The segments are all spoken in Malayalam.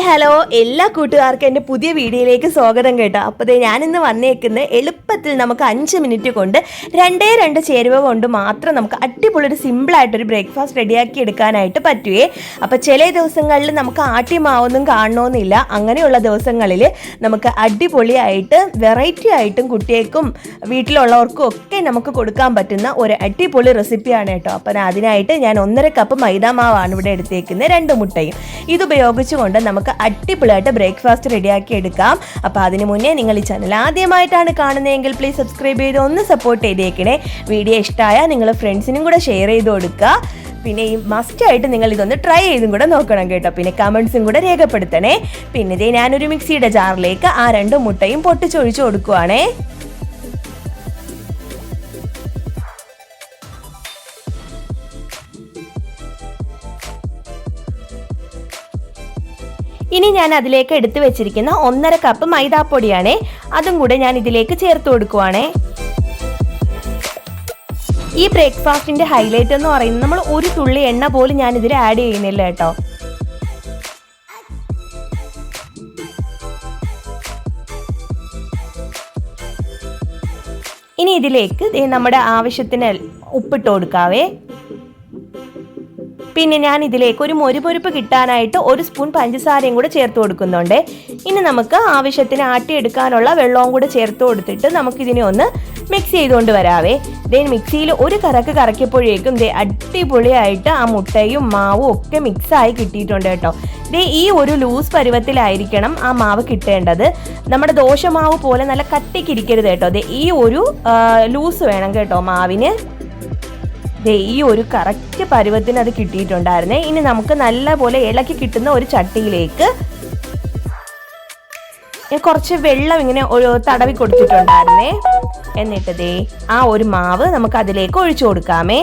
ഹലോ എല്ലാ കൂട്ടുകാർക്കും എൻ്റെ പുതിയ വീഡിയോയിലേക്ക് സ്വാഗതം കേട്ടോ. അപ്പോൾ ഞാനിന്ന് വന്നേക്കുന്നത് എളുപ്പത്തിൽ നമുക്ക് 5 മിനിറ്റ് കൊണ്ട് 2 ചേരുവ കൊണ്ട് മാത്രം നമുക്ക് അടിപൊളി ഒരു സിമ്പിളായിട്ടൊരു ബ്രേക്ക്ഫാസ്റ്റ് റെഡിയാക്കി എടുക്കാനായിട്ട് പറ്റുവേ. അപ്പോൾ ചില ദിവസങ്ങളിൽ നമുക്ക് ആട്ടിമാവൊന്നും കാണണമെന്നില്ല. അങ്ങനെയുള്ള ദിവസങ്ങളിൽ നമുക്ക് അടിപൊളിയായിട്ട് വെറൈറ്റി ആയിട്ടും കുട്ടികൾക്കും വീട്ടിലുള്ളവർക്കും ഒക്കെ നമുക്ക് കൊടുക്കാൻ പറ്റുന്ന ഒരു അടിപൊളി റെസിപ്പിയാണ് കേട്ടോ. അപ്പോൾ അതിനായിട്ട് ഞാൻ 1.5 കപ്പ് മൈദാമാവാണ് ഇവിടെ എടുത്തേക്കുന്നത്, 2 മുട്ടയും. ഇതുപയോഗിച്ചുകൊണ്ട് നമുക്ക് അടിപൊളിയായിട്ട് ബ്രേക്ക്ഫാസ്റ്റ് റെഡിയാക്കി എടുക്കാം. അപ്പോൾ അതിന് മുന്നേ നിങ്ങൾ ഈ ചാനൽ ആദ്യമായിട്ടാണ് കാണുന്നതെങ്കിൽ പ്ലീസ് സബ്സ്ക്രൈബ് ചെയ്ത് ഒന്ന് സപ്പോർട്ട് ചെയ്തേക്കണേ. വീഡിയോ ഇഷ്ടമായാൽ നിങ്ങൾ ഫ്രണ്ട്സിനും കൂടെ ഷെയർ ചെയ്ത് കൊടുക്കുക. പിന്നെ ഈ മസ്റ്റായിട്ട് നിങ്ങൾ ഇതൊന്ന് ട്രൈ ചെയ്തും കൂടെ നോക്കണം കേട്ടോ. പിന്നെ കമൻസും കൂടെ രേഖപ്പെടുത്തണേ. പിന്നെ ഇതേ ഞാനൊരു മിക്സിയുടെ ജാറിലേക്ക് ആ 2 മുട്ടയും പൊട്ടിച്ചൊഴിച്ച് കൊടുക്കുവാണേ. ഇനി ഞാൻ അതിലേക്ക് എടുത്തു വെച്ചിരിക്കുന്ന 1.5 കപ്പ് മൈദാപ്പൊടിയാണേ, അതും കൂടെ ഞാൻ ഇതിലേക്ക് ചേർത്ത് കൊടുക്കുവാണേ. ഈ ബ്രേക്ക്ഫാസ്റ്റിന്റെ ഹൈലൈറ്റ് എന്ന് പറയുന്നത് നമ്മൾ ഒരു തുള്ളി എണ്ണ പോലും ഞാൻ ഇതിൽ ആഡ് ചെയ്യുന്നില്ല കേട്ടോ. ഇനി ഇതിലേക്ക് നമ്മുടെ ആവശ്യത്തിന് ഉപ്പിട്ട് കൊടുക്കാവേ. പിന്നെ ഞാൻ ഇതിലേക്ക് ഒരു മൊരുപൊരുപ്പ് കിട്ടാനായിട്ട് 1 സ്പൂൺ പഞ്ചസാരയും കൂടെ ചേർത്ത് കൊടുക്കുന്നുണ്ട്. ഇനി നമുക്ക് ആവശ്യത്തിന് ആട്ടിയെടുക്കാനുള്ള വെള്ളവും കൂടെ ചേർത്ത് കൊടുത്തിട്ട് നമുക്കിതിനെ ഒന്ന് മിക്സ് ചെയ്തുകൊണ്ട് വരാവേ. മിക്സിയിൽ ഒരു കറക്കിയപ്പോഴേക്കും അടിപൊളിയായിട്ട് ആ മുട്ടയും മാവും ഒക്കെ മിക്സായി കിട്ടിയിട്ടുണ്ട് കേട്ടോ. ഈ ഒരു ലൂസ് പരുവത്തിലായിരിക്കണം ആ മാവ് കിട്ടേണ്ടത്. നമ്മുടെ ദോശമാവ് പോലെ നല്ല കട്ടിക്കിരിക്കരുത് കേട്ടോ. ഈ ഒരു ലൂസ് വേണം കേട്ടോ മാവിന്. ഈ ഒരു കറക്റ്റ് പരുവത്തിന് അത് കിട്ടിയിട്ടുണ്ടായിരുന്നേ. ഇനി നമുക്ക് നല്ലപോലെ ഇളക്കി കിട്ടുന്ന ഒരു ചട്ടിയിലേക്ക് കുറച്ച് വെള്ളം ഇങ്ങനെ തടവി കൊടുത്തിട്ടുണ്ടായിരുന്നേ. എന്നിട്ട് ആ ഒരു മാവ് നമുക്ക് അതിലേക്ക് ഒഴിച്ചു കൊടുക്കാമേ.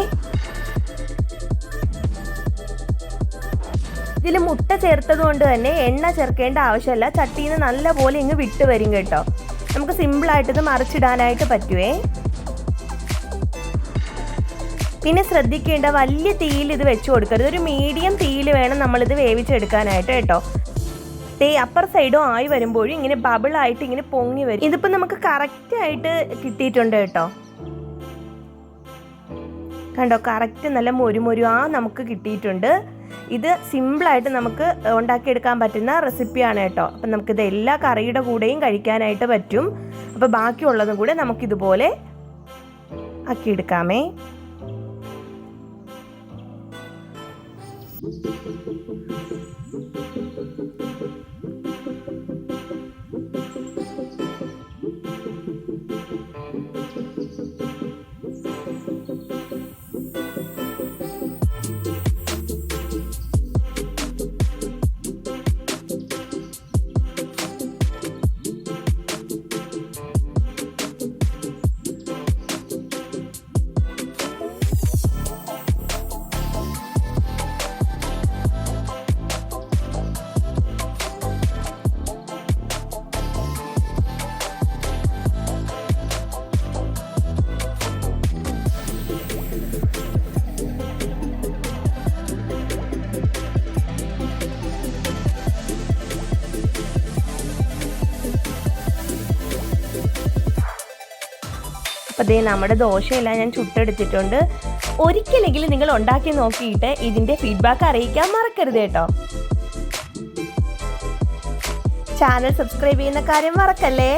ഇതിൽ മുട്ട ചേർത്തത് കൊണ്ട് തന്നെ എണ്ണ ചേർക്കേണ്ട ആവശ്യമില്ല. ചട്ടിയിൽ നിന്ന് നല്ലപോലെ ഇങ്ങ് വിട്ട് വരും കേട്ടോ. നമുക്ക് സിമ്പിളായിട്ട് ഇത് മറിച്ചിടാനായിട്ട് പറ്റുവേ. പിന്നെ ശ്രദ്ധിക്കേണ്ട, വലിയ തീയിൽ ഇത് വെച്ച് കൊടുക്കരുത്. ഒരു മീഡിയം തീയിൽ വേണം നമ്മളിത് വേവിച്ചെടുക്കാനായിട്ട് കേട്ടോ. അപ്പർ സൈഡും ആയി വരുമ്പോഴും ഇങ്ങനെ ബബിളായിട്ട് ഇങ്ങനെ പൊങ്ങി വരും. ഇതിപ്പോൾ നമുക്ക് കറക്റ്റായിട്ട് കിട്ടിയിട്ടുണ്ട് കേട്ടോ. കണ്ടോ, കറക്റ്റ് നല്ല മൊരുമൊരു നമുക്ക് കിട്ടിയിട്ടുണ്ട്. ഇത് സിമ്പിളായിട്ട് നമുക്ക് ഉണ്ടാക്കിയെടുക്കാൻ പറ്റുന്ന റെസിപ്പിയാണ് കേട്ടോ. അപ്പം നമുക്കിത് എല്ലാ കറിയുടെ കൂടെയും കഴിക്കാനായിട്ട് പറ്റും. അപ്പോൾ ബാക്കിയുള്ളതും കൂടെ നമുക്കിതുപോലെ ആക്കിയെടുക്കാമേ. അപ്പോൾ നമ്മുടെ ദോശയെല്ലാം ഞാൻ ചുട്ടെടുത്തിട്ടുണ്ട്. ഒരിക്കലെങ്കിലും നിങ്ങൾ ഉണ്ടാക്കി നോക്കിയിട്ട് ഇതിൻ്റെ ഫീഡ്ബാക്ക് അറിയിക്കാൻ മറക്കരുത് കേട്ടോ. ചാനൽ സബ്സ്ക്രൈബ് ചെയ്യുന്ന കാര്യം മറക്കല്ലേ.